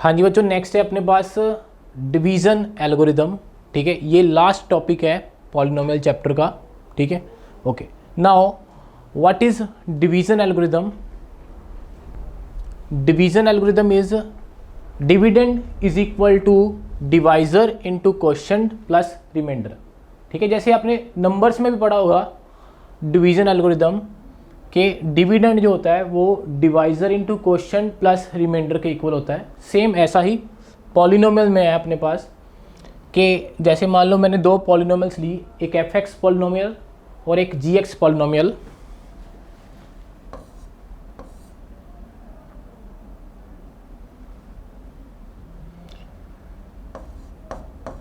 हाँ जी बच्चों, नेक्स्ट है अपने पास डिवीज़न एल्गोरिदम। ठीक है, ये लास्ट टॉपिक है पॉलिनोमियल चैप्टर का। ठीक है, okay. Now what is division algorithm? Division algorithm is dividend is equal to divisor into quotient plus remainder. ठीक है, जैसे आपने नंबर्स में भी पढ़ा होगा डिवीज़न एल्गोरिदम कि डिविडेंड जो होता है वो divisor into quotient plus remainder के इक्वल होता है। सेम ऐसा ही पॉलिनोमियल में है अपने पास कि जैसे मान लो मैंने दो पॉलिनोमियल्स ली, एक एफ पॉलिनोमियल और एक जी पॉलिनोमियल।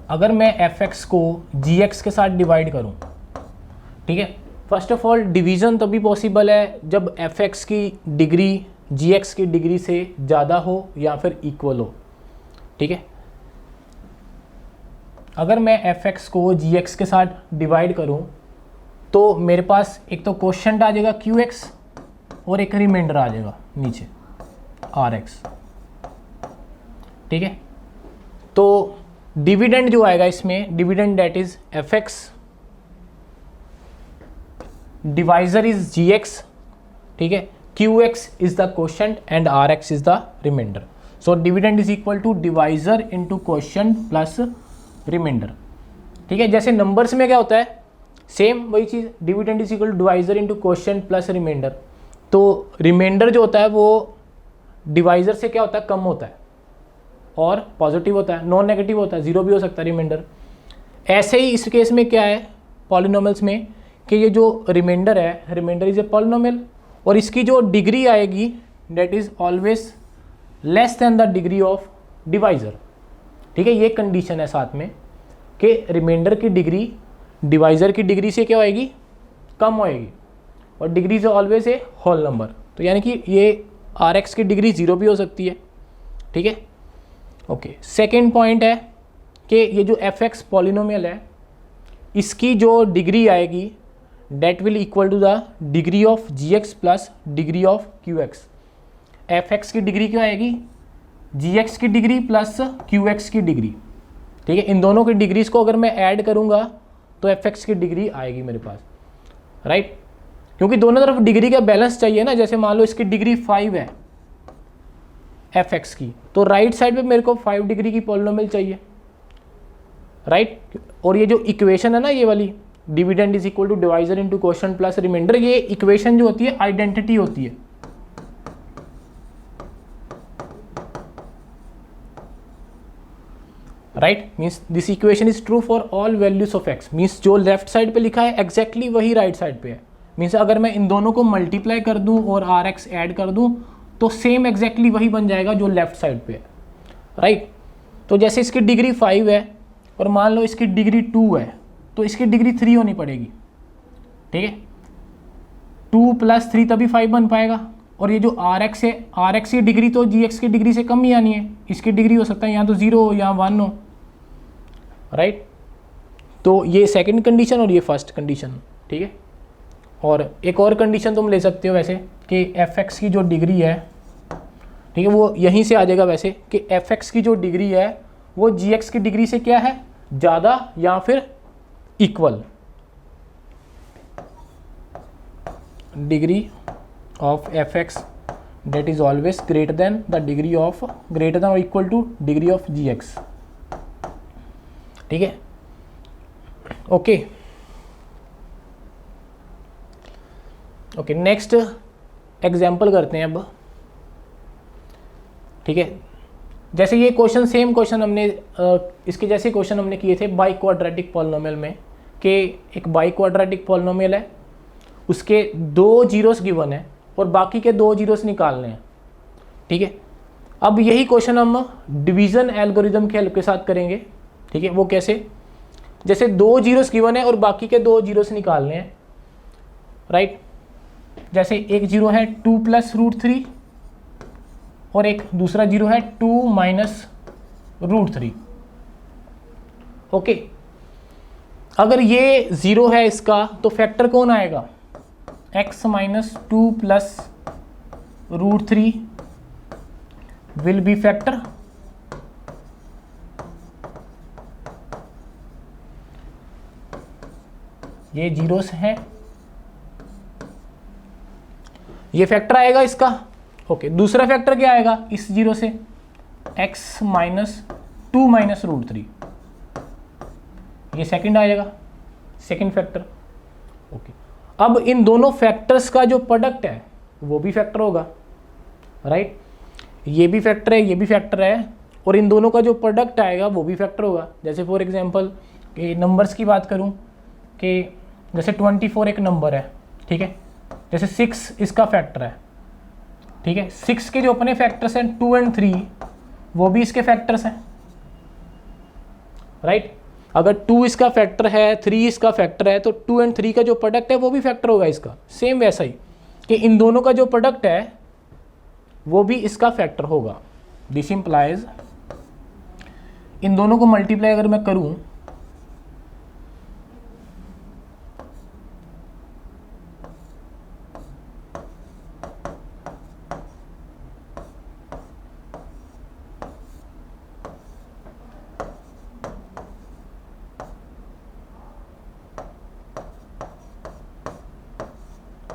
अगर मैं एफ को जी के साथ डिवाइड करूं, ठीक है, फर्स्ट ऑफ ऑल डिवीज़न तभी पॉसिबल है जब एफ की डिग्री जी की डिग्री से ज़्यादा हो या फिर इक्वल हो। ठीक है, अगर मैं एफ को जी के साथ डिवाइड करूं तो मेरे पास एक तो क्वोशिएंट आ जाएगा क्यू एक्स और एक रिमाइंडर आ जाएगा नीचे आर एक्स। ठीक है, तो डिविडेंड जो आएगा इसमें, dividend that is f x, divisor is g x, ठीक है, q x is the quotient and r x is the remainder. So dividend is equal to divisor into quotient plus remainder. ठीक है, जैसे numbers में क्या होता है, same वही चीज़, dividend is equal to divisor into quotient plus remainder. तो रिमाइंडर जो होता है वो डिवाइजर से क्या होता है, कम होता है और पॉजिटिव होता है, नॉन नेगेटिव होता है, जीरो भी हो सकता है रिमाइंडर। ऐसे ही इस केस में क्या है पॉलिनोमियल्स में कि ये जो रिमाइंडर है, रिमाइंडर इज ए पॉलिनोमियल और इसकी जो डिग्री आएगी that is always less than the degree of divisor. ठीक है, ये कंडीशन है साथ में कि रिमाइंडर की डिग्री डिवाइजर की डिग्री से क्या होएगी, कम होएगी और degree is always a whole number. तो यानी कि ये आर एक्स की डिग्री जीरो भी हो सकती है। ठीक है, ओके। सेकेंड पॉइंट है कि ये जो एफ एक्स पॉलिनोमियल है इसकी जो डिग्री आएगी that will equal to the degree of g x plus degree of q x. F x की डिग्री क्या आएगी, जी एक्स की डिग्री प्लस क्यू एक्स की डिग्री। ठीक है, इन दोनों की डिग्रीज को अगर मैं ऐड करूंगा तो एफ एक्स की डिग्री आएगी मेरे पास, राइट। क्योंकि दोनों तरफ डिग्री का बैलेंस चाहिए ना। जैसे मान लो इसकी डिग्री 5 है एफ एक्स की, तो राइट साइड पे मेरे को 5 डिग्री की पॉलिनोमियल चाहिए, राइट। और ये जो इक्वेशन है ना, ये वाली dividend is equal to divisor into quotient plus remainder, ये इक्वेशन जो होती है आइडेंटिटी होती है। Right, means this equation is true for all values of x. Means जो लेफ्ट साइड पे लिखा है एग्जैक्टली वही राइट साइड पे है। मीन्स अगर मैं इन दोनों को मल्टीप्लाई कर दूं और आर एक्स ऐड कर दूं तो सेम एग्जैक्टली वही बन जाएगा जो लेफ्ट साइड पे है, राइट। तो जैसे इसकी डिग्री 5 है और मान लो इसकी डिग्री 2 है तो इसकी डिग्री 3 होनी पड़ेगी। ठीक है, 2 प्लस 3 तभी 5 बन पाएगा। और ये जो आर एक्स है, आर एक्स की डिग्री तो जी एक्स की डिग्री से कम ही आनी है। इसकी डिग्री हो सकता है यहाँ तो 0 हो, यहाँ 1 हो, राइट। तो ये सेकंड कंडीशन और ये फर्स्ट कंडीशन। ठीक है, और एक और कंडीशन तुम ले सकते हो वैसे कि एफ एक्स की जो डिग्री है, ठीक है, वो यहीं से आ जाएगा वैसे कि एफ एक्स की जो डिग्री है वो जी एक्स की डिग्री से क्या है, ज़्यादा या फिर equal. Degree of f x that is always greater than the degree of, greater than और equal to degree of g x. ठीक है, ओके ओके। नेक्स्ट एग्जाम्पल करते हैं अब। ठीक है, जैसे ये क्वेश्चन, सेम क्वेश्चन हमने इसके जैसे क्वेश्चन हमने किए थे बाई क्वाड्रेटिक पॉलिनोमियल में कि एक बाई क्वाड्रेटिक पॉलिनोमियल है, उसके 2 जीरोस गिवन है और बाकी के 2 जीरोस निकालने हैं। ठीक है, अब यही क्वेश्चन हम डिवीज़न एल्गोरिदम के हेल्प के साथ करेंगे। ठीक है, वो कैसे, जैसे 2 जीरोस गिवन है और बाकी के 2 जीरोस निकालने हैं, राइट। जैसे एक जीरो है 2 प्लस रूट 3 और एक दूसरा जीरो है 2 माइनस रूट 3। ओके, अगर ये जीरो है इसका तो फैक्टर कौन आएगा, x minus 2 plus root 3 will be factor ये जीरोस हैं, ये फैक्टर आएगा इसका। ओके, दूसरा फैक्टर क्या आएगा इस जीरो से, x माइनस 2 माइनस रूट 3, ये सेकंड आ जाएगा, सेकंड फैक्टर। ओके, अब इन दोनों फैक्टर्स का जो प्रोडक्ट है वो भी फैक्टर होगा, राइट। ये भी फैक्टर है, ये भी फैक्टर है, और इन दोनों का जो प्रोडक्ट आएगा वो भी फैक्टर होगा। जैसे फॉर एग्जांपल कि नंबर्स की बात करूं कि जैसे 24 एक नंबर है, ठीक है, जैसे 6 इसका फैक्टर है, ठीक है। 6 के जो अपने फैक्टर्स हैं 2 और 3 वो भी इसके फैक्टर्स हैं, राइट। अगर 2 इसका फैक्टर है, 3 इसका फैक्टर है, तो 2 और 3 का जो प्रोडक्ट है वो भी फैक्टर होगा इसका। सेम वैसा ही कि इन दोनों का जो प्रोडक्ट है वो भी इसका फैक्टर होगा। दिस इंप्लाइज, इन दोनों को मल्टीप्लाई अगर मैं करूं,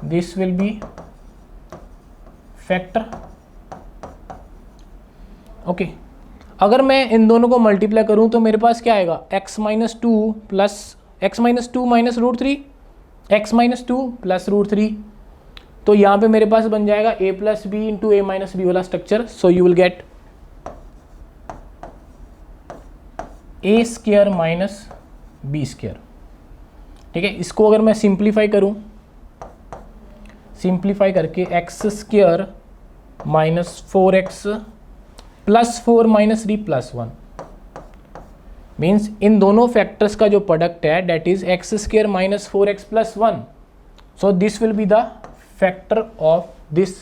this will be factor। Okay, अगर मैं इन दोनों को मल्टीप्लाई करूं तो मेरे पास क्या आएगा, x minus 2 plus x minus 2 minus root 3, x minus 2 plus root 3। तो यहाँ पे मेरे पास बन जाएगा a plus b into a minus b वाला structure. So you will get a square minus b square, ठीक है। इसको अगर मैं सिंप्लीफाई करूं, सिंप्लीफाई करके x square minus 4x plus 4 minus 3 plus 1 means इन दोनों फैक्टर्स का जो प्रोडक्ट है that is x square minus 4x plus 1। So this will be the factor of this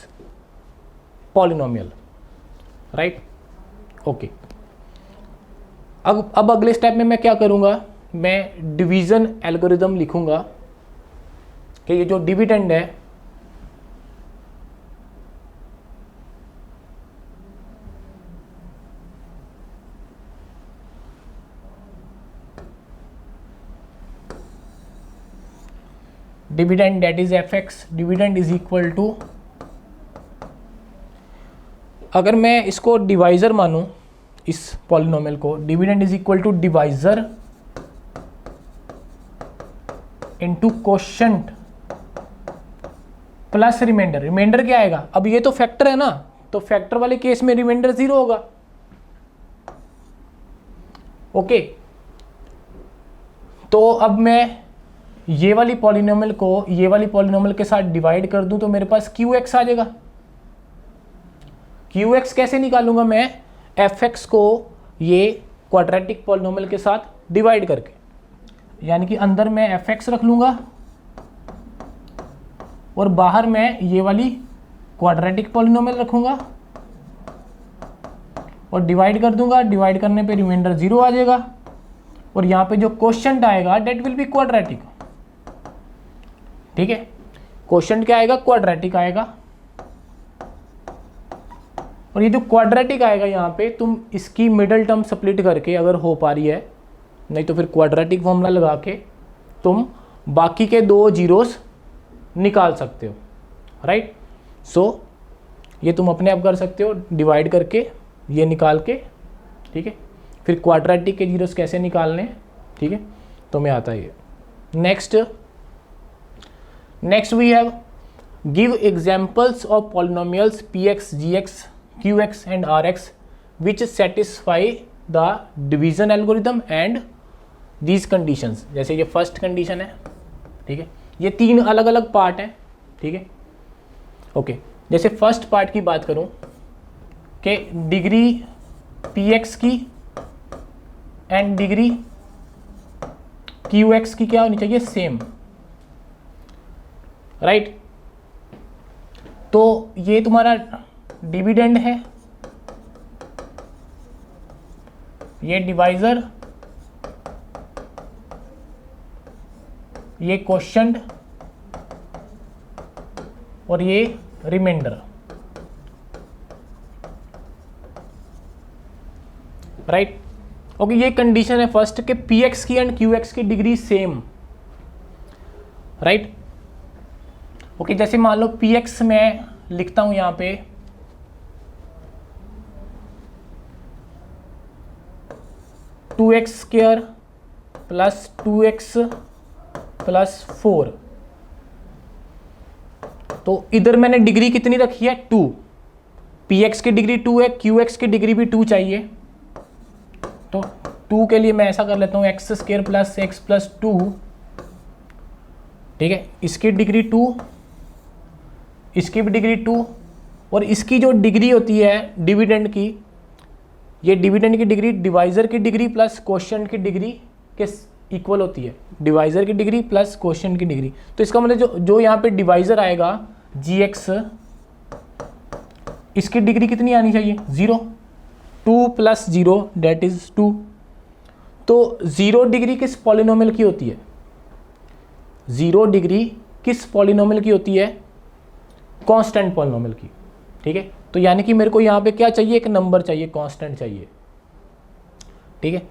polynomial, right. Okay, अब अगले स्टेप में मैं क्या करूंगा, मैं डिवीजन एल्गोरिदम लिखूंगा कि ये जो डिविडेंड है dividend that is fx, dividend is equal to, अगर मैं इसको डिवाइजर मानूं इस पॉलिनोमियल को, dividend is equal to divisor into quotient plus remainder. Remainder क्या आएगा, अब ये तो फैक्टर है ना, तो फैक्टर वाले केस में रिमाइंडर 0 होगा। ओके, तो अब मैं ये वाली पॉलिनोमियल को ये वाली पॉलिनोमियल के साथ डिवाइड कर दूं तो मेरे पास QX आ जाएगा। QX कैसे निकालूंगा मैं, fx को ये क्वाड्रेटिक पॉलिनोमियल के साथ डिवाइड करके, यानी कि अंदर मैं fx रख लूंगा और बाहर मैं ये वाली क्वाड्रेटिक पॉलिनोमियल रखूंगा और डिवाइड कर दूंगा। डिवाइड करने पे रिमाइंडर 0 आ जाएगा और यहाँ पे जो क्वोशंट आएगा डेट विल बी क्वाड्रेटिक, ठीक है। क्वोशंट क्या आएगा, क्वाड्रेटिक आएगा, और ये जो क्वाड्रेटिक आएगा यहाँ पे तुम इसकी मिडल टर्म स्प्लिट करके अगर हो पा रही है, नहीं तो फिर क्वाड्रेटिक फॉर्मूला लगा के तुम बाकी के 2 जीरोस निकाल सकते हो, राइट। सो ये तुम अपने आप कर सकते हो, डिवाइड करके ये निकाल के, ठीक है। फिर क्वाड्रेटिक के जीरोस कैसे निकालने, ठीक है, तो मैं आता है ये। Next we have give examples of polynomials px, gx, qx and rx which satisfy the division algorithm and these conditions. जैसे ये फर्स्ट कंडीशन है, ठीक है, ये 3 अलग अलग पार्ट हैं, ठीक है। ओके, जैसे फर्स्ट पार्ट की बात करूं कि डिग्री px की एंड डिग्री qx की क्या होनी चाहिए, सेम, राइट। तो ये तुम्हारा डिविडेंड है, ये डिवाइजर, ये क्वोशंट और ये रिमाइंडर, राइट। ओके, ये कंडीशन है फर्स्ट के px की एंड qx की डिग्री सेम। राइट। ओके, जैसे मान लो पी एक्स मैं लिखता हूं यहां पे 2x² प्लस 2x प्लस 4, तो इधर मैंने डिग्री कितनी रखी है 2, पी एक्स की डिग्री 2 है, क्यू एक्स की डिग्री भी 2 चाहिए, तो 2 के लिए मैं ऐसा कर लेता हूँ x² प्लस x प्लस 2, ठीक है, इसकी डिग्री 2, इसकी भी डिग्री 2, और इसकी जो डिग्री होती है डिविडेंड की, ये डिविडेंड की डिग्री डिवाइजर की डिग्री प्लस क्वोशिएंट की डिग्री के इक्वल होती है, डिवाइजर की डिग्री प्लस क्वोशिएंट की डिग्री। तो इसका मतलब जो यहाँ पे डिवाइजर आएगा gx, इसकी डिग्री कितनी आनी चाहिए 0, 2 प्लस 0 डेट इज 2। तो 0 डिग्री किस पॉलिनोमियल की होती है, 0 डिग्री किस पॉलिनोमियल की होती है, कांस्टेंट पॉलिनोमियल की, ठीक है। तो यानी कि मेरे को यहाँ पे क्या चाहिए, एक नंबर चाहिए, कांस्टेंट चाहिए, ठीक है।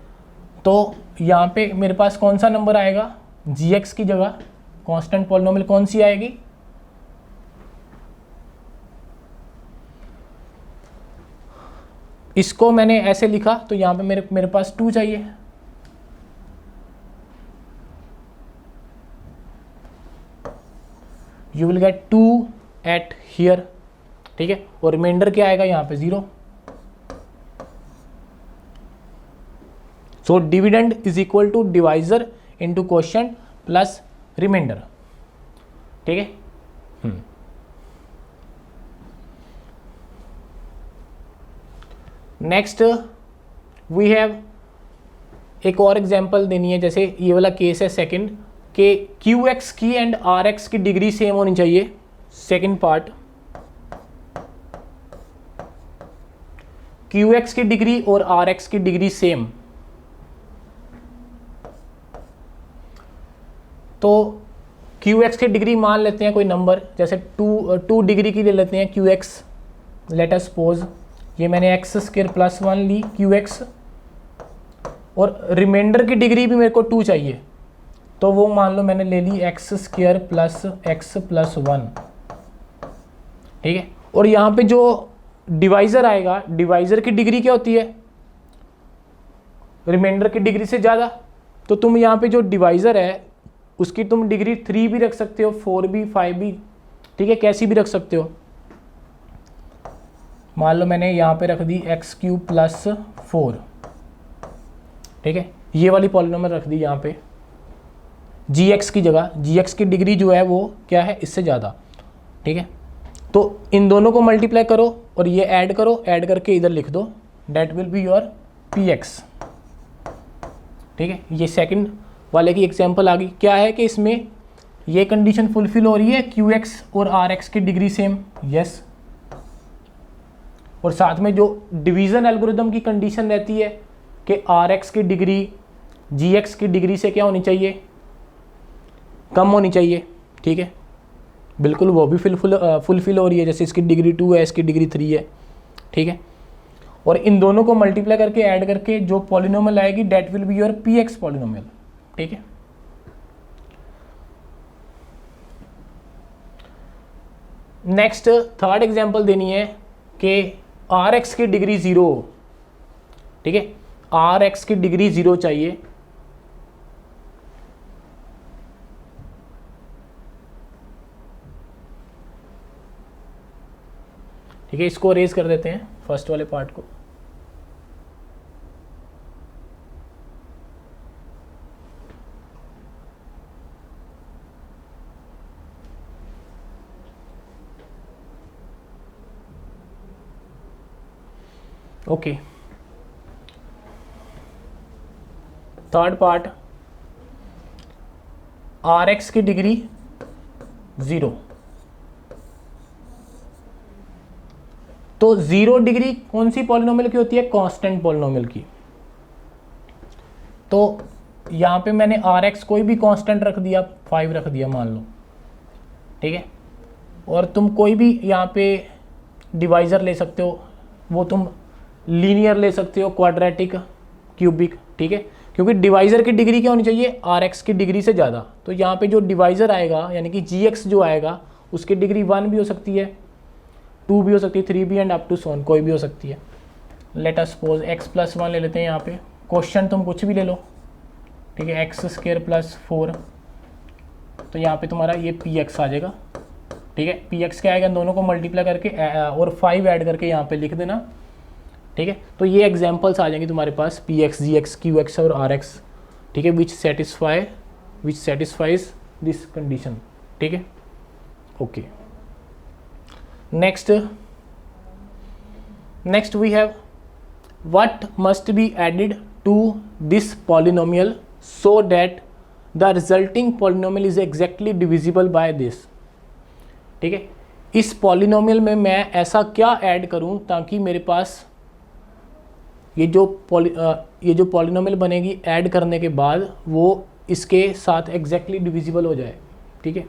तो यहाँ पे मेरे पास कौन सा नंबर आएगा, gx की जगह कांस्टेंट पॉलिनोमियल कौन सी आएगी, इसको मैंने ऐसे लिखा, तो यहाँ पे मेरे पास 2 चाहिए, you will get 2 at here, ठीक है, और रिमाइंडर क्या आएगा यहाँ पे 0। So dividend is equal to divisor into quotient plus remainder, ठीक है। नेक्स्ट वी हैव एक और एग्जांपल देनी है, जैसे ये वाला केस है सेकंड, के क्यू एक्स की एंड आर एक्स की डिग्री सेम होनी चाहिए। सेकंड पार्ट, क्यू एक्स की डिग्री और आर एक्स की डिग्री सेम, तो क्यू एक्स की डिग्री मान लेते हैं कोई नंबर, जैसे 2 डिग्री की ले लेते हैं Q x, late us suppose ये मैंने x² प्लस 1 ली क्यू एक्स, और रिमाइंडर की डिग्री भी मेरे को 2 चाहिए, तो वो मान लो मैंने ले ली x² प्लस x प्लस 1, ठीक है। और यहाँ पे जो डिवाइजर आएगा, डिवाइजर की डिग्री क्या होती है, रिमाइंडर की डिग्री से ज़्यादा, तो तुम यहाँ पे जो डिवाइजर है उसकी तुम डिग्री 3 भी रख सकते हो, 4 भी, 5 भी, ठीक है, कैसी भी रख सकते हो। मान लो मैंने यहाँ पे रख दी x³ प्लस 4, ठीक है, ये वाली पॉलिनोमियल रख दी यहाँ पे gx की जगह, gx की डिग्री जो है वो क्या है, इससे ज़्यादा, ठीक है। तो इन दोनों को मल्टीप्लाई करो और ये ऐड करो, ऐड करके इधर लिख दो, that will be your px, ठीक है। ये सेकंड वाले की एग्जांपल आ गई। क्या है कि इसमें ये कंडीशन फुलफिल हो रही है, qx और rx की डिग्री सेम, यस, और साथ में जो डिवीज़न एल्गोरिदम की कंडीशन रहती है कि rx की डिग्री gx की डिग्री से क्या होनी चाहिए, कम होनी चाहिए, ठीक है, बिल्कुल वो भी फुलफिल हो रही है, जैसे इसकी डिग्री 2 है, इसकी डिग्री 3 है, ठीक है। और इन दोनों को मल्टीप्लाई करके ऐड करके जो पॉलिनोमियल आएगी that will be your px polynomial, ठीक है। नेक्स्ट थर्ड एग्जांपल देनी है कि rx की डिग्री 0, ठीक है, rx की डिग्री 0 चाहिए, ठीक है। इसको रेज कर देते हैं फर्स्ट वाले पार्ट को, ओके। थर्ड पार्ट, rx की डिग्री 0, तो 0 डिग्री कौन सी पॉलिनोमियल की होती है, कांस्टेंट पॉलिनोमियल की। तो यहाँ पे मैंने rx कोई भी कांस्टेंट रख दिया, 5 रख दिया मान लो, ठीक है, और तुम कोई भी यहाँ पे डिवाइजर ले सकते हो, वो तुम लीनियर ले सकते हो, क्वाड्रेटिक, क्यूबिक, ठीक है। क्योंकि डिवाइज़र की डिग्री क्या होनी चाहिए, आर एक्स की डिग्री से ज़्यादा। तो यहाँ पे जो डिवाइज़र आएगा यानी कि जी एक्स जो आएगा उसकी डिग्री 1 भी हो सकती है, 2 भी हो सकती है, 3 भी एंड अप टू सोन कोई भी हो सकती है। लेट अस सपोज x+1 ले लेते हैं यहाँ पे, क्वेश्चन तुम कुछ भी ले लो, ठीक है, x² + 4, तो यहाँ पे तुम्हारा ये px आ जाएगा, ठीक है। px क्या आएगा, दोनों को मल्टीप्लाई करके और 5 ऐड करके यहाँ पे लिख देना, ठीक है। तो ये एग्जांपल्स आ जाएंगे तुम्हारे पास px, gx, qx और rx, ठीक है, विच सेटिस्फाइज दिस कंडीशन, ठीक है। Okay, next we have what must be added to this polynomial so that the resulting polynomial is exactly divisible by this, ठीक है। इस पॉलिनोमियल में मैं ऐसा क्या ऐड करूं ताकि मेरे पास ये जो पॉलिनोमियल बनेगी ऐड करने के बाद वो इसके साथ एग्जैक्टली डिविजिबल हो जाए, ठीक है।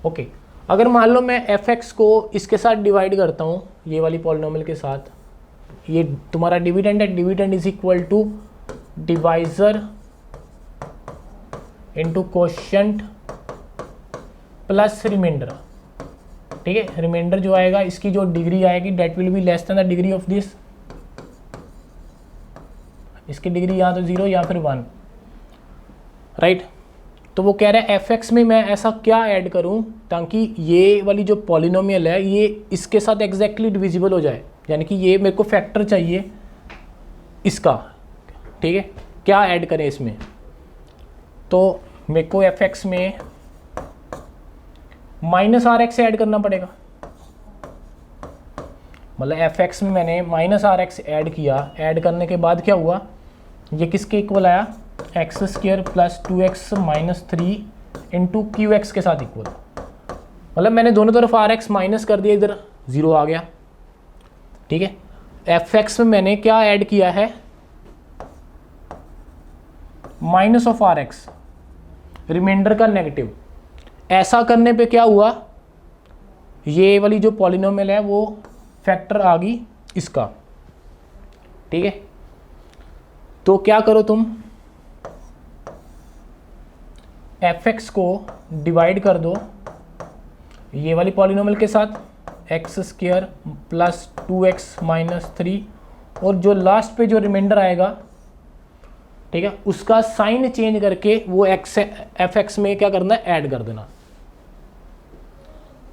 ओके, अगर मान लो मैं f(x) को इसके साथ डिवाइड करता हूँ, ये वाली पॉलिनोमियल के साथ, ये तुम्हारा डिविडेंड है, dividend is equal to divisor into quotient plus remainder, ठीक है। रिमाइंडर जो आएगा इसकी जो डिग्री आएगी that will be less than the degree of this, इसकी डिग्री या तो 0 या फिर 1, राइट। तो वो कह रहा है f(x) में मैं ऐसा क्या ऐड करूं ताकि ये वाली जो पॉलिनोमियल है ये इसके साथ एग्जैक्टली डिविजिबल हो जाए, यानी कि ये मेरे को फैक्टर चाहिए इसका, ठीक है। क्या ऐड करें इसमें, तो मेरे को f(x) में -rx ऐड करना पड़ेगा, मतलब f(x) में मैंने -rx ऐड किया, ऐड करने के बाद क्या हुआ, ये किसके इक्वल आया, x² + 2x - 3 इंटू qx के साथ इक्वल, मतलब मैंने दोनों तरफ rx माइनस कर दिया, इधर 0 आ गया, ठीक है। f(x) में मैंने क्या ऐड किया है, -rx, रिमाइंडर का नेगेटिव। ऐसा करने पे क्या हुआ, ये वाली जो पॉलिनोमियल है वो फैक्टर आ गई इसका, ठीक है। तो क्या करो तुम, f(x) को डिवाइड कर दो ये वाली पॉलिनोमियल के साथ, x² + 2x - 3, और जो लास्ट पे जो रिमाइंडर आएगा, ठीक है, उसका साइन चेंज करके वो f(x) में क्या करना है, ऐड कर देना,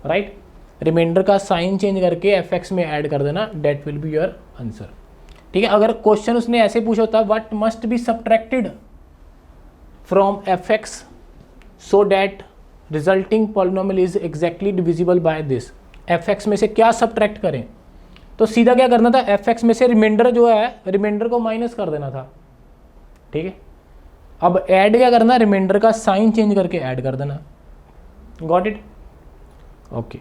राइट। रिमाइंडर का साइन चेंज करके f(x) में ऐड कर देना, that will be your answer, ठीक है। अगर क्वेश्चन उसने ऐसे पूछा होता, what must be subtracted from f(x) so that resulting polynomial is exactly divisible by this, f(x) में से क्या सब्ट्रैक्ट करें, तो सीधा क्या करना था, f(x) में से रिमाइंडर जो है, रिमाइंडर को माइनस कर देना था, ठीक है। अब ऐड क्या करना, रिमाइंडर का साइन चेंज करके ऐड कर देना, got it, okay.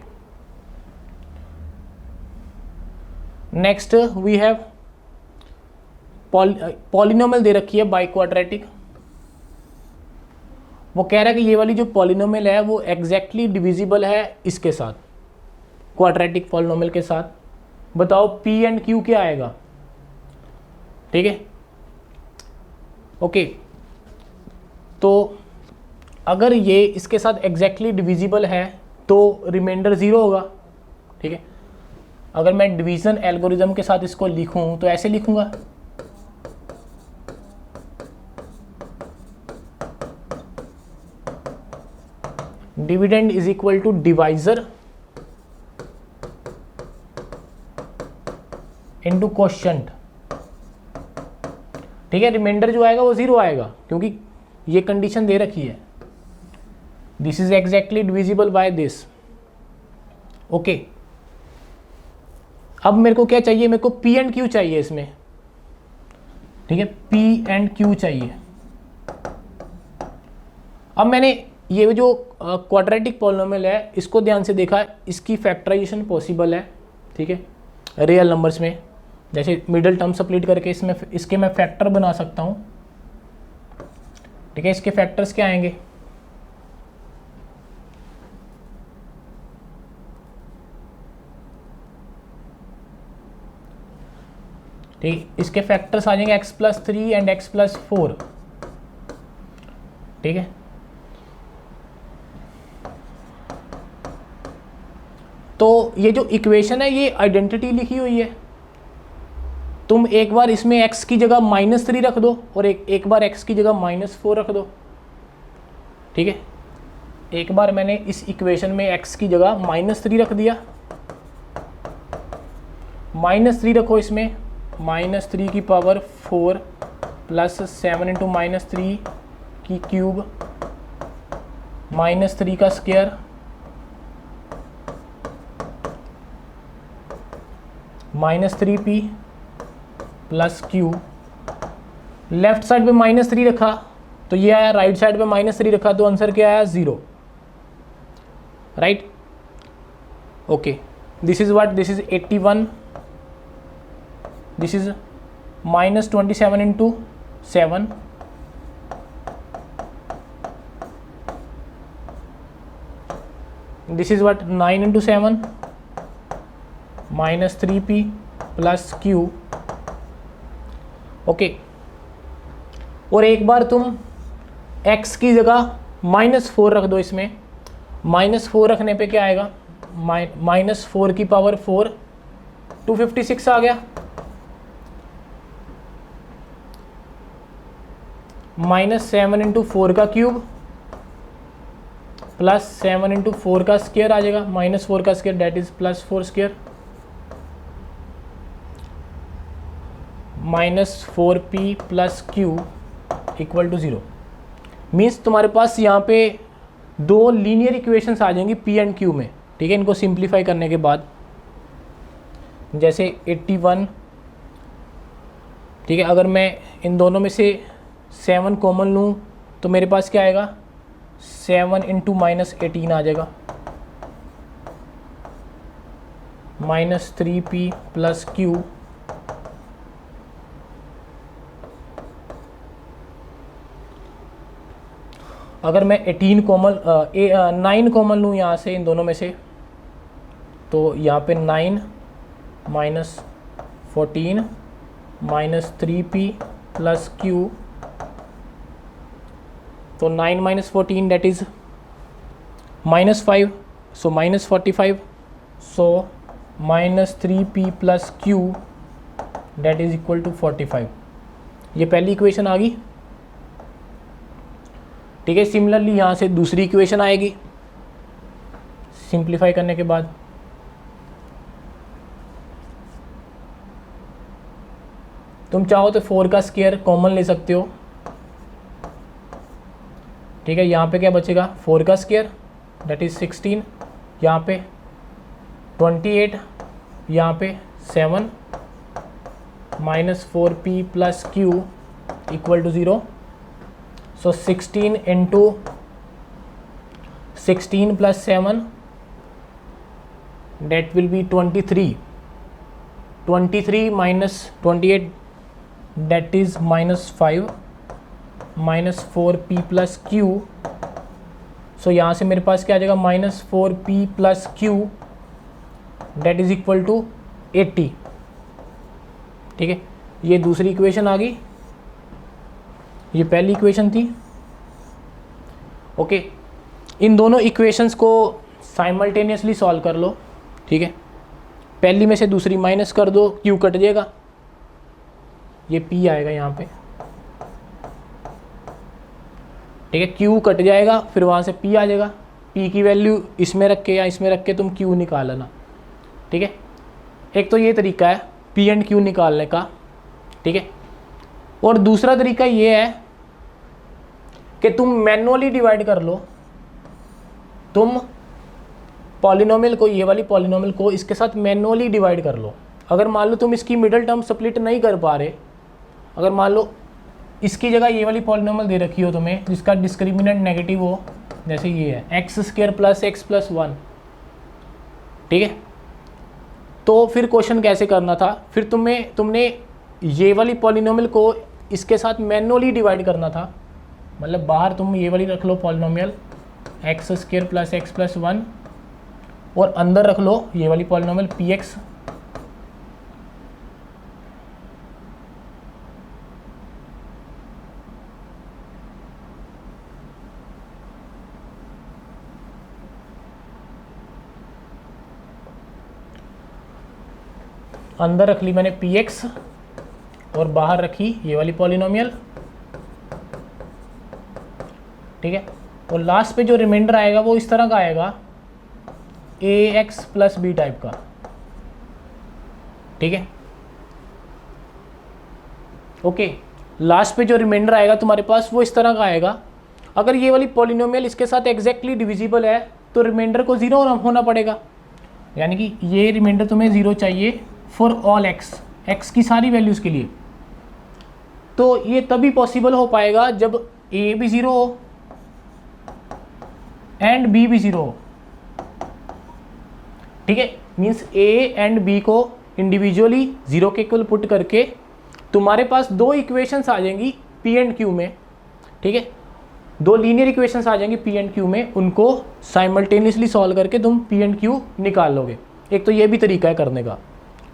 Next we have polynomial दे रखी है बाई क्वाड्रेटिक, वो कह रहा है कि ये वाली जो पॉलिनोमियल है वो एग्जैक्टली डिविजिबल है इसके साथ, क्वाड्रेटिक पॉलिनोमियल के साथ। बताओ p एंड q क्या आएगा, ठीक है, ओके। तो अगर ये इसके साथ एग्जैक्टली डिविजिबल है तो रिमाइंडर 0 होगा, ठीक है। अगर मैं डिवीजन एल्गोरिज्म के साथ इसको लिखूं तो ऐसे लिखूंगा, dividend is equal to divisor into quotient, ठीक है। रिमाइंडर जो आएगा वो 0 आएगा क्योंकि ये कंडीशन दे रखी है, this is exactly divisible by this, okay. अब मेरे को क्या चाहिए, मेरे को p एंड q चाहिए इसमें, ठीक है, p एंड q चाहिए। अब मैंने ये जो क्वाड्रेटिक पॉलिनोमियल है इसको ध्यान से देखा, इसकी फैक्टराइजेशन पॉसिबल है, ठीक है, रियल नंबर्स में, जैसे मिडिल टर्म स्प्लिट करके इसके मैं फैक्टर बना सकता हूँ, ठीक है। इसके फैक्टर्स क्या आएंगे, ठीक, इसके फैक्टर्स आ जाएंगे x+3 एंड x+4, ठीक है। तो ये जो इक्वेशन है ये आइडेंटिटी लिखी हुई है, तुम एक बार इसमें x की जगह -3 रख दो और एक बार x की जगह -4 रख दो, ठीक है। एक बार मैंने इस इक्वेशन में x की जगह -3 रख दिया, -3 रखो इसमें, -3 की पावर 4 प्लस 7 इंटू -3 की क्यूब -3 का square -3p plus Q. Left side पे -3 रखा तो ये आया, राइट साइड पे -3 रखा तो आंसर क्या आया 0, right. Okay, this is what, this is 81, this is -27 into 7, this is what 9 into 7 -3p plus Q. Okay, और एक बार तुम x की जगह -4 रख दो इसमें, -4 रखने पे क्या आएगा, -4 की पावर 4 256 आ गया, -7 इंटू 4 का क्यूब प्लस 7 इंटू 4 का स्क्वायर आ जाएगा, -4 का square that is +4 square, -4p plus q equal to 0। Means तुम्हारे पास यहाँ पे दो लीनियर इक्वेशंस आ जाएंगी p एंड q में, ठीक है। इनको सिंप्लीफाई करने के बाद जैसे 81, ठीक है, अगर मैं इन दोनों में से 7 कॉमन लूँ तो मेरे पास क्या आएगा, 7 इंटू -18 आ जाएगा, -3p प्लस क्यू अगर मैं 18 कॉमन 9 कॉमन लूँ यहाँ से इन दोनों में से तो यहाँ पे 9 -14 -3p प्लस क्यू, तो 9 -14 that is -5, so -45, so -3p plus q that is equal to 45। ये पहली इक्वेशन आ गई, ठीक है। सिमिलरली यहाँ से दूसरी इक्वेशन आएगी सिंप्लीफाई करने के बाद, तुम चाहो तो 4 का स्क्वायर कॉमन ले सकते हो, ठीक है। यहाँ पे क्या बचेगा, 4 का स्क्वायर डेट इज 16, यहाँ पे 28, यहाँ पे 7, -4p plus q equal to 0, so 16 into 16 plus 7 that will be 23, 23 minus 28 that is -5 -4p plus q, so यहाँ से मेरे पास क्या आ जाएगा, -4p plus q that is equal to 80, ठीक है। ये दूसरी इक्वेशन आ गई, ये पहली इक्वेशन थी। ओके, इन दोनों इक्वेशंस को साइमल्टेनियसली सॉल्व कर लो, ठीक है। पहली में से दूसरी माइनस कर दो, क्यू कट जाएगा, ये p आएगा यहाँ पे, ठीक है। क्यू कट जाएगा, फिर वहाँ से p आ जाएगा, p की वैल्यू इसमें रख के या इसमें रख के तुम q निकाल लेना, ठीक है। एक तो ये तरीका है p एंड q निकालने का, ठीक है। और दूसरा तरीका ये है कि तुम मैनुअली डिवाइड कर लो, तुम पॉलिनोमियल को, ये वाली पॉलिनोमियल को इसके साथ मैनुअली डिवाइड कर लो। अगर मान लो तुम इसकी मिडल टर्म स्प्लिट नहीं कर पा रहे, अगर मान लो इसकी जगह ये वाली पॉलिनोमियल दे रखी हो तुम्हें जिसका डिस्क्रिमिनेंट नेगेटिव हो, जैसे ये है x² प्लस x प्लस 1, ठीक है। तो फिर क्वेश्चन कैसे करना था, फिर तुमने ये वाली पॉलिनोमियल को इसके साथ मैनुअली डिवाइड करना था, मतलब बाहर तुम ये वाली रख लो polynomial x² plus x plus 1 और अंदर रख लो ये वाली पॉलिनोमियल px अंदर रख ली मैंने पी एक्स और बाहर रखी ये वाली पॉलिनोमियल, ठीक है। और लास्ट पे जो रिमाइंडर आएगा वो इस तरह का आएगा, ए एक्स प्लस बी टाइप का, ठीक है। ओके, लास्ट पे जो रिमाइंडर आएगा तुम्हारे पास वो इस तरह का आएगा। अगर ये वाली पॉलिनोमियल इसके साथ एग्जैक्टली डिविजिबल है तो रिमाइंडर को 0 होना पड़ेगा, यानी कि ये रिमाइंडर तुम्हें 0 चाहिए फॉर ऑल एक्स, एक्स की सारी वैल्यूज़ के लिए। तो ये तभी पॉसिबल हो पाएगा जब ए भी 0 हो एंड बी भी 0 हो, ठीक है। मीन्स ए एंड बी को इंडिविजुअली 0 के इक्वल पुट करके तुम्हारे पास दो इक्वेशंस आ जाएंगी पी एंड क्यू में, ठीक है। दो लीनियर इक्वेशंस आ जाएंगी पी एंड क्यू में, उनको साइमल्टेनियसली सॉल्व करके तुम पी एंड क्यू निकाल लोगे। एक तो ये भी तरीका है करने का,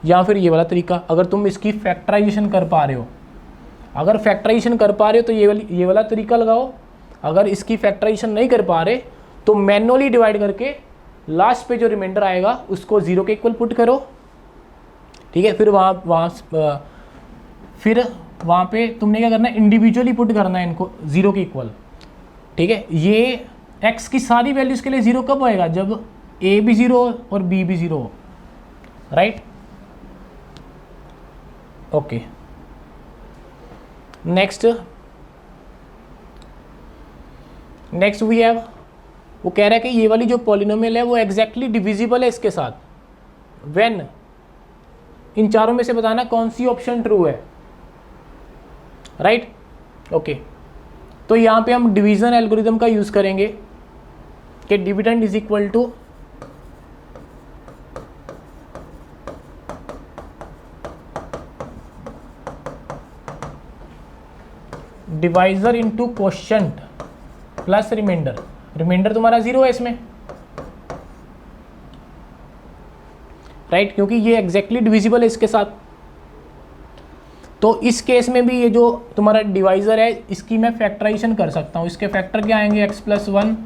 या फिर ये वाला तरीका, अगर तुम इसकी फैक्टराइजेशन कर पा रहे हो। अगर फैक्टराइजेशन कर पा रहे हो तो ये वाला तरीका लगाओ। अगर इसकी फैक्टराइजेशन नहीं कर पा रहे तो मैनुअली डिवाइड करके लास्ट पे जो रिमाइंडर आएगा उसको 0 के इक्वल पुट करो, ठीक है। फिर वहाँ पे तुमने क्या करना है, इंडिविजुअली पुट करना है इनको 0 के इक्वल, ठीक है। ये x की सारी वैल्यूज़ के लिए 0 कब होएगा, जब a भी 0 हो और b भी 0 हो, right. Okay, next we have, वो कह रहा है कि ये वाली जो पॉलिनोमियल है वो एग्जैक्टली डिविजिबल है इसके साथ, व्हेन, इन चारों में से बताना कौन सी ऑप्शन ट्रू है, राइट। ओके, तो यहाँ पे हम डिवीजन एल्गोरिदम का यूज़ करेंगे कि dividend is equal to divisor into quotient plus remainder. Remainder तुम्हारा 0 है इसमें, राइट, क्योंकि ये एग्जैक्टली डिविजिबल है इसके साथ। तो इस केस में भी ये जो तुम्हारा डिवाइजर है इसकी मैं फैक्टराइजेशन कर सकता हूँ। इसके फैक्टर क्या आएंगे, x + 1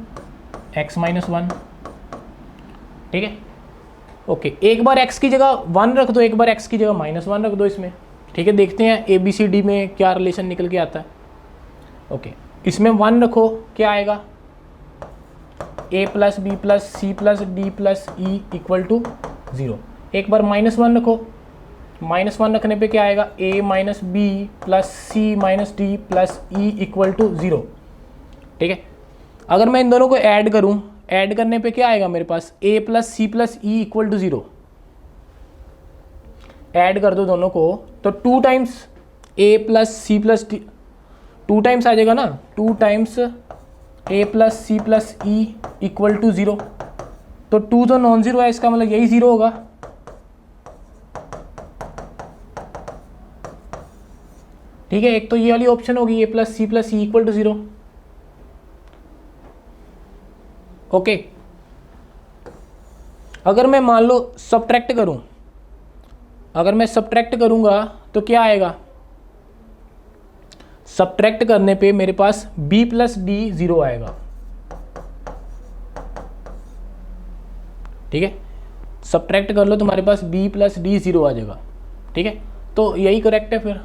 x - 1, ठीक है। ओके, एक बार x की जगह 1 रख दो, एक बार x की जगह -1 रख दो इसमें, ठीक है। देखते हैं ABCD में क्या रिलेशन निकल के आता है। ओके, इसमें 1 रखो, क्या आएगा, a + b + c + d + e = 0। एक बार -1 रखो, -1 रखने पे क्या आएगा, a - b + c - d + e = 0, ठीक है। अगर मैं इन दोनों को ऐड करूं, ऐड करने पे क्या आएगा मेरे पास, a + c + e = 0। ऐड कर दो दोनों को तो 2 times a + c + d, 2 times आ जाएगा ना, 2 टाइम्स a + c + e = 0। तो 2 तो नॉन ज़ीरो है, इसका मतलब यही 0 होगा, ठीक है। एक तो ये वाली ऑप्शन होगी, a + c + e = 0। ओके, अगर मैं मान लो सब्ट्रैक्ट करूं, अगर मैं सब्ट्रैक्ट करूंगा तो क्या आएगा, सब्ट्रैक्ट करने पे मेरे पास b + d 0 आएगा, ठीक है। सब्ट्रैक्ट कर लो, तुम्हारे पास b + d 0 आ जाएगा, ठीक है। तो यही करेक्ट है फिर,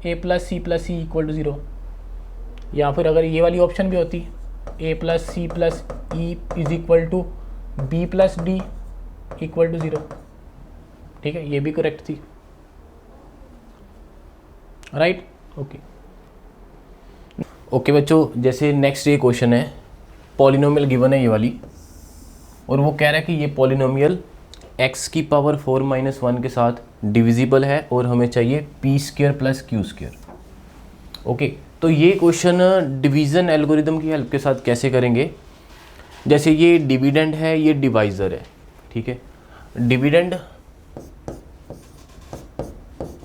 a + c + e = 0। या फिर अगर ये वाली ऑप्शन भी होती, a + c + e = b + d = 0, ठीक है, ये भी करेक्ट थी, राइट। ओके बच्चों, जैसे नेक्स्ट ये क्वेश्चन है, पॉलिनोमियल गिवन है ये वाली, और वो कह रहा है कि ये पॉलिनोमियल x⁴ - 1 के साथ डिविजिबल है और हमें चाहिए p² + q²। ओके, तो ये क्वेश्चन डिवीज़न एल्गोरिदम की हेल्प के साथ कैसे करेंगे। जैसे ये डिविडेंड है, ये डिवाइज़र है, ठीक है।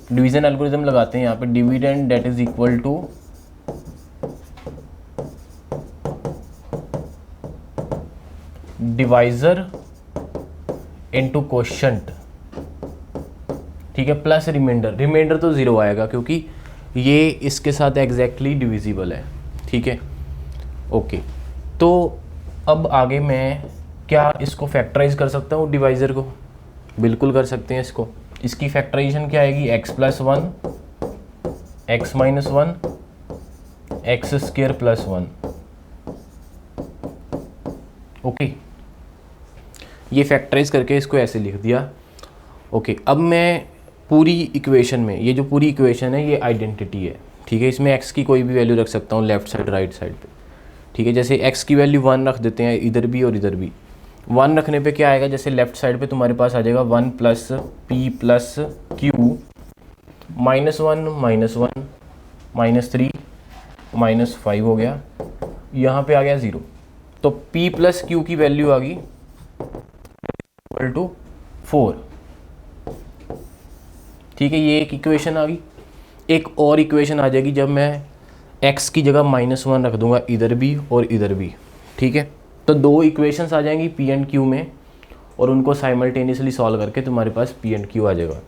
डिवीज़न एल्गोरिदम लगाते हैं यहाँ पे, dividend that is equal to divisor into quotient, ठीक है, प्लस रिमाइंडर। रिमाइंडर तो 0 आएगा क्योंकि ये इसके साथ एग्जैक्टली डिविजिबल है, ठीक है। ओके, तो अब आगे मैं क्या इसको फैक्टराइज कर सकता हूँ डिवाइज़र को, बिल्कुल कर सकते हैं इसको, इसकी फैक्टराइजेशन क्या आएगी, x plus one, x minus one, x square plus one. Okay, ये फैक्टराइज करके इसको ऐसे लिख दिया। ओके, अब मैं पूरी इक्वेशन में, ये जो पूरी इक्वेशन है ये आइडेंटिटी है, ठीक है, इसमें x की कोई भी वैल्यू रख सकता हूँ लेफ्ट साइड राइट साइड पे, ठीक है। जैसे x की वैल्यू 1 रख देते हैं इधर भी और इधर भी। 1 रखने पे क्या आएगा, जैसे लेफ्ट साइड पे तुम्हारे पास आ जाएगा 1 plus P plus Q, minus one minus 3 minus 5 हो गया, यहाँ पे आ गया 0। तो p प्लस क्यू की वैल्यू आ गई इक्वल टू 4, ठीक है, ये एक इक्वेशन आ गई। एक और इक्वेशन आ जाएगी जब मैं x की जगह -1 रख दूंगा इधर भी और इधर भी, ठीक है। तो दो इक्वेशंस आ जाएंगी p एंड q में, और उनको साइमल्टेनियसली सॉल्व करके तुम्हारे पास p एंड q आ जाएगा।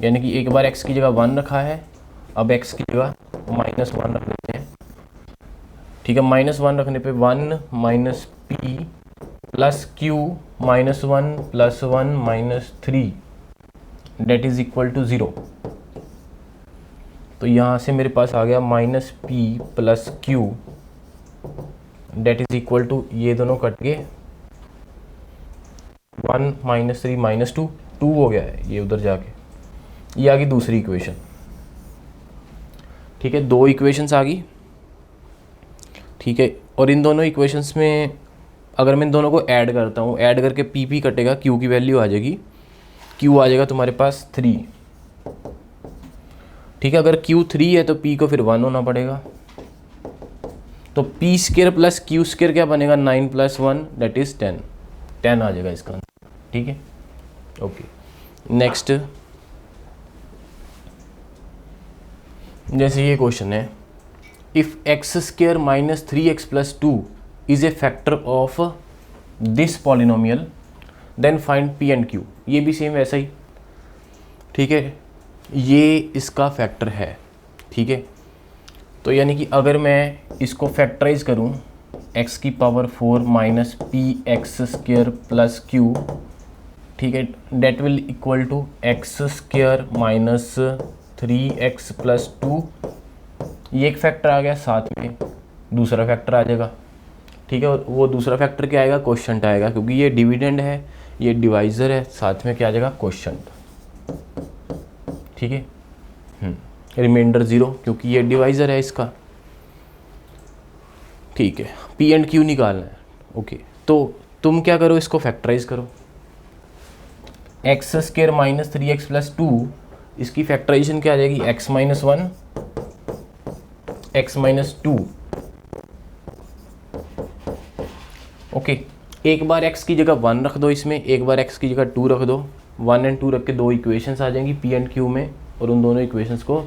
यानी कि एक बार x की जगह 1 रखा है, अब x की जगह -1 रख देते हैं, ठीक है। -1 रखने पे 1 minus p plus q -1 plus 1 minus 3 that is equal to 0। तो यहाँ से मेरे पास आ गया -p plus q that is equal to, ये दोनों कट गए, 1 माइनस 3 माइनस 2 हो गया है ये उधर जाके, ये आ गई दूसरी इक्वेशन, ठीक है। दो इक्वेशंस आ गई, ठीक है। और इन दोनों इक्वेशंस में अगर मैं इन दोनों को ऐड करता हूँ, ऐड करके p कटेगा, q की वैल्यू आ जाएगी, q आ जाएगा तुम्हारे पास 3, ठीक है। अगर q 3 है तो p को फिर 1 होना पड़ेगा, तो p square plus q square क्या बनेगा, 9 प्लस 1 दैट इज 10 आ जाएगा इसका, ठीक है। ओके, नेक्स्ट जैसे ये क्वेश्चन है, if x square minus 3x plus 2 is a factor of this polynomial then find p and q। ये भी सेम वैसा ही, ठीक है, ये इसका फैक्टर है, ठीक है। तो यानी कि अगर मैं इसको फैक्टराइज करूं, x की power 4 minus p x square plus q, ठीक है, that will equal to x square minus 3x plus 2, ये एक फैक्टर आ गया, साथ में दूसरा फैक्टर आ जाएगा, ठीक है। और वो दूसरा फैक्टर क्या आएगा, क्वोशंट आएगा, क्योंकि ये डिविडेंड है, ये डिवाइज़र है, साथ में क्या आ जाएगा, क्वोशंट, ठीक है। रिमाइंडर 0 क्योंकि ये डिवाइज़र है इसका, ठीक है। p एंड q निकालना है, ओके। तो तुम क्या करो, इसको फैक्टराइज करो, x square minus 3x plus 2, इसकी फैक्टराइजेशन क्या आ जाएगी, x minus 1 x minus 2, okay. एक बार x की जगह 1 रख दो इसमें, एक बार x की जगह 2 रख दो, 1 एंड 2 रख के दो इक्वेशंस आ जाएंगी p एंड q में, और उन दोनों इक्वेशंस को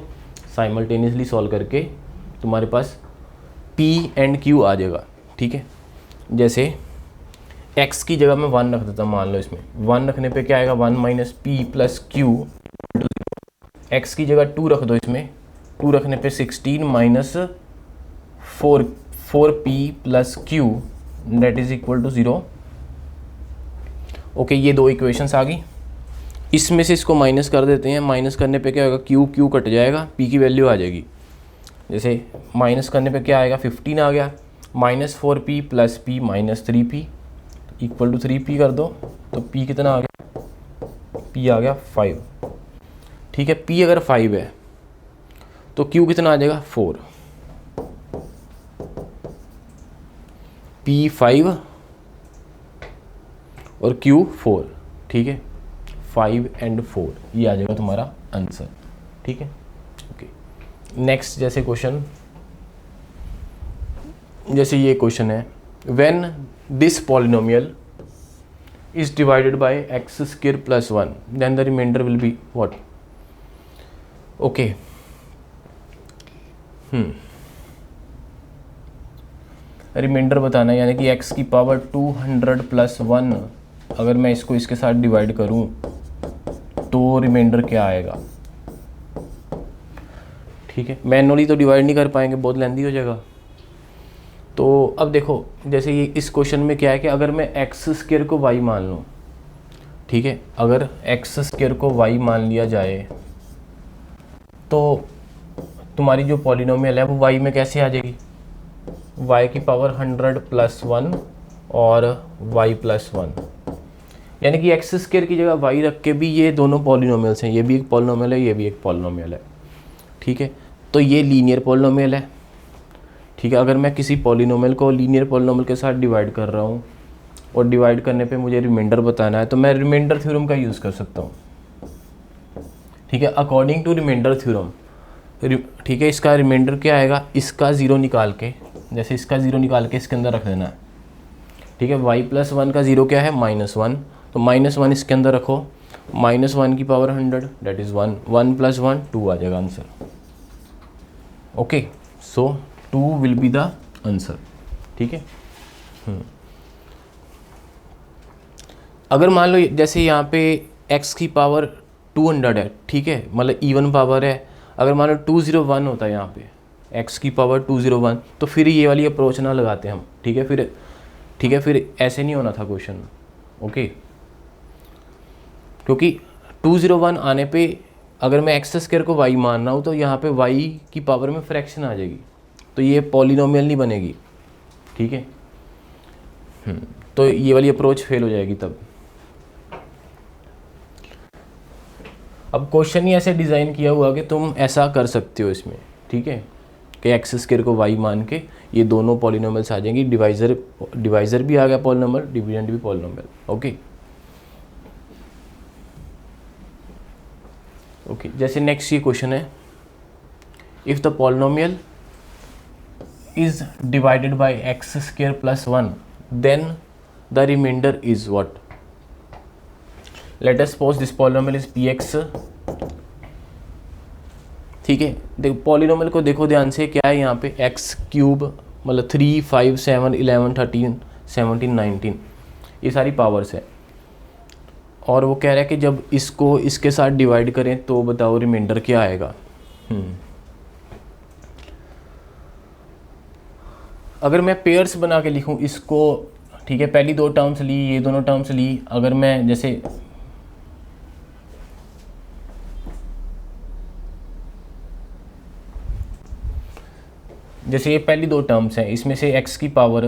साइमल्टेनियसली सॉल्व करके तुम्हारे पास p एंड q आ जाएगा, ठीक है। जैसे x की जगह मैं 1 रख देता हूँ, मान लो इसमें 1 रखने पे क्या आएगा, 1 minus P plus Q, x की जगह 2 रख दो इसमें, 2 रखने पे 16 minus 4p plus q that is equal to 0। Okay, ये दो इक्वेशंस आ गई, इसमें से इसको माइनस कर देते हैं, माइनस करने पे क्या होगा, क्यू कट जाएगा, p की वैल्यू आ जाएगी। जैसे माइनस करने पे क्या आएगा, 15 आ गया, minus 4p plus p minus 3p equal to 3p कर दो, तो p कितना आ गया, p आ गया 5, ठीक है। p अगर 5 है तो q कितना आ जाएगा, 4, p 5 और q 4, ठीक है, 5 एंड 4, ये आ जाएगा तुम्हारा आंसर, ठीक है। ओके, नेक्स्ट जैसे क्वेश्चन, जैसे ये क्वेश्चन है, when this polynomial is divided by x square plus 1 then the remainder will be what. Okay, remainder बताना है, यानी कि x की पावर 200 प्लस 1 अगर मैं इसको इसके साथ डिवाइड करूं तो रिमाइंडर क्या आएगा, ठीक है। मैनुअली तो डिवाइड नहीं कर पाएंगे, बहुत लेंदी हो जाएगा। तो अब देखो, जैसे ये इस क्वेश्चन में क्या है कि अगर मैं एक्स स्क्वायर को y मान लूँ, ठीक है, अगर एक्स स्क्वायर को वाई मान लिया जाए तो तुम्हारी जो पॉलिनोमियल है वो वाई में कैसे आ जाएगी, वाई की पावर 100 + 1 और वाई + 1, यानी कि एक्स स्क्वायर की जगह वाई रख के भी ये दोनों पॉलिनोमियल्स हैं, ये भी एक पॉलिनोमियल है, ये भी एक पॉलिनोमियल है। ठीक है, तो ये लीनियर पॉलिनोमियल है। ठीक है, अगर मैं किसी पॉलिनोमियल को लीनियर पॉलिनोमियल के साथ डिवाइड कर रहा हूँ और डिवाइड करने पे मुझे रिमाइंडर बताना है तो मैं रिमाइंडर थ्योरम का यूज़ कर सकता हूँ। ठीक है, अकॉर्डिंग टू रिमाइंडर थ्योरम, ठीक है, इसका रिमाइंडर क्या आएगा, इसका ज़ीरो निकाल के, जैसे इसका ज़ीरो निकाल के इसके अंदर रख देना है। ठीक है, y + 1 का ज़ीरो क्या है, -1, तो -1 इसके अंदर रखो, -1 की पावर 100 दैट इज़ 1, 1 + 1 2 आ जाएगा answer. Okay, so 2 will be the answer. ठीक है, अगर मान लो जैसे यहाँ पे x की पावर 200 है, ठीक है, मतलब इवन पावर है, अगर मान लो 201 होता है यहाँ पे x की पावर 201, तो फिर ये वाली अप्रोच ना लगाते हम। ठीक है, फिर ऐसे नहीं होना था क्वेश्चन। ओके, क्योंकि 201 आने पे अगर मैं एक्स स्क्वायर को y मान रहा हूँ तो यहाँ पे y की पावर में फ्रैक्शन आ जाएगी, तो ये पॉलिनोमियल नहीं बनेगी। ठीक है, तो ये वाली अप्रोच फेल हो जाएगी तब। अब क्वेश्चन ही ऐसे डिज़ाइन किया हुआ कि तुम ऐसा कर सकते हो इसमें। ठीक है, कि एक्स स्क्वायर को y मान के ये दोनों पॉलिनोमियल्स आ जाएंगी, डिवाइज़र भी आ गया पॉलिनोमियल, डिविडेंड भी पॉलिनोमियल। ओके, जैसे नेक्स्ट ये क्वेश्चन है, if the polynomial is divided by x square + 1 then the remainder is what. Let us suppose this polynomial is px। ठीक है, देखो पॉलिनोमियल को देखो ध्यान से, क्या है यहाँ पे x³ मतलब 3, 5, 7, 11, 13, 17, 19 ये सारी पावर्स है, और वो कह रहा है कि जब इसको इसके साथ डिवाइड करें तो बताओ रिमाइंडर क्या आएगा। अगर मैं पेयर्स बना के लिखूं इसको, ठीक है, पहली 2 टर्म्स ली, ये दोनों टर्म्स ली, अगर मैं जैसे ये पहली 2 टर्म्स हैं, इसमें से x की पावर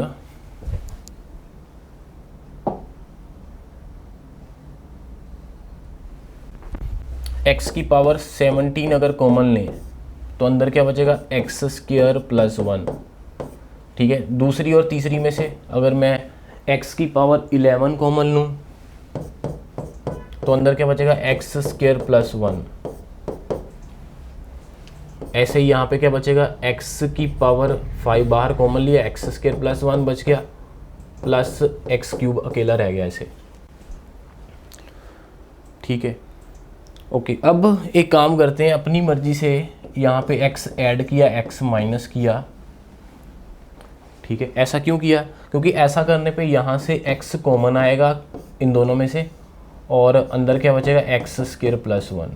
x की पावर 17 अगर कॉमन लें तो अंदर क्या बचेगा, x² + 1। ठीक है, दूसरी और तीसरी में से अगर मैं x की पावर 11 कॉमन लूँ तो अंदर क्या बचेगा, x² + 1। ऐसे ही यहाँ पे क्या बचेगा, x की पावर 5 बाहर कॉमन लिया, x² + 1 बच गया, प्लस x³ अकेला रह गया ऐसे। ठीक है, ओके, अब एक काम करते हैं, अपनी मर्जी से यहाँ पे x ऐड किया, x माइनस किया। ठीक है, ऐसा क्यों किया, क्योंकि ऐसा करने पे यहाँ से x कॉमन आएगा इन दोनों में से, और अंदर क्या बचेगा, x² + 1।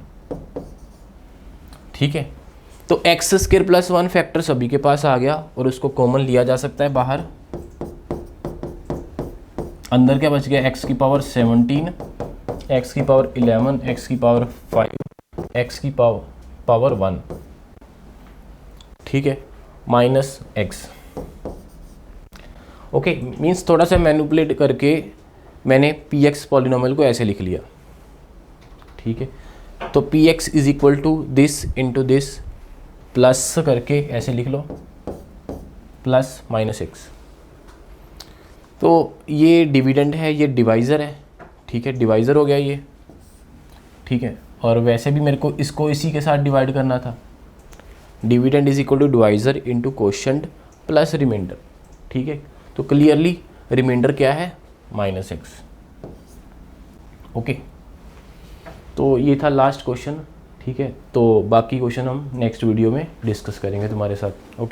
ठीक है, तो x² + 1 फैक्टर सभी के पास आ गया और उसको कॉमन लिया जा सकता है बाहर। अंदर क्या बच गया, x की पावर 17, x की पावर 11, x की पावर 5, x की पावर 1। ठीक है, माइनस x। ओके, मीन्स थोड़ा सा मैनिपुलेट करके मैंने px पॉलिनोमियल को ऐसे लिख लिया। ठीक है, तो px = this into this, plus करके ऐसे लिख लो, +-x। तो ये डिविडेंड है, ये डिवाइज़र है। ठीक है, डिवाइज़र हो गया ये। ठीक है, और वैसे भी मेरे को इसको इसी के साथ डिवाइड करना था। Dividend = divisor into quotient plus remainder. ठीक है, तो क्लियरली रिमाइंडर क्या है, -x। ओके, तो ये था लास्ट क्वेश्चन। ठीक है, तो बाकी क्वेश्चन हम नेक्स्ट वीडियो में डिस्कस करेंगे तुम्हारे साथ। ओके।